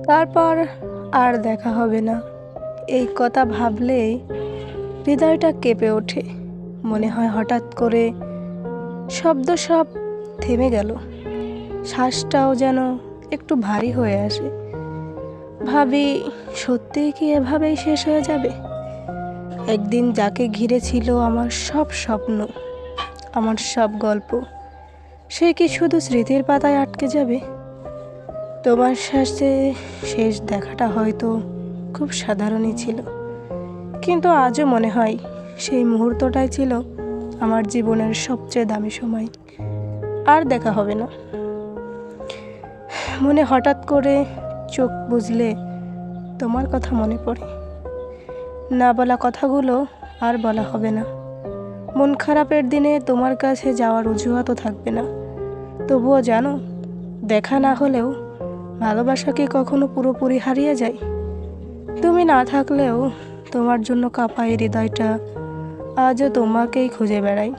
তারপর আর দেখা হবে না, এই কথা ভাবলেই হৃদয়টা কেঁপে ওঠে। মনে হয় হঠাৎ করে শব্দ সব থেমে গেল, শ্বাসটাও যেন একটু ভারী হয়ে আসে। ভাবি, সত্যিই কি এভাবেই শেষ হয়ে যাবে? একদিন যাকে ঘিরে ছিল আমার সব স্বপ্ন, আমার সব গল্প, সে কি শুধু স্মৃতির পাতায় আটকে যাবে? তোমার সাথে শেষ দেখাটা হয়তো খুব সাধারণই ছিল, কিন্তু আজও মনে হয় সেই মুহূর্তটাই ছিল আমার জীবনের সবচেয়ে দামি সময়। আর দেখা হবে না। মনে হঠাৎ করে চোখ বুজলে তোমার কথা মনে পড়ে। না বলা কথাগুলো আর বলা হবে না। মন খারাপের দিনে তোমার কাছে যাওয়ার অজুহাতও থাকবে না। তবুও জানো, দেখা না হলেও ভালোবাসা কি কখনো পুরোপুরি হারিয়ে যায়? তুমি না থাকলেও তোমার জন্য কাঁপায় হৃদয়টা আজও তোমাকেই খুঁজে বেড়াই।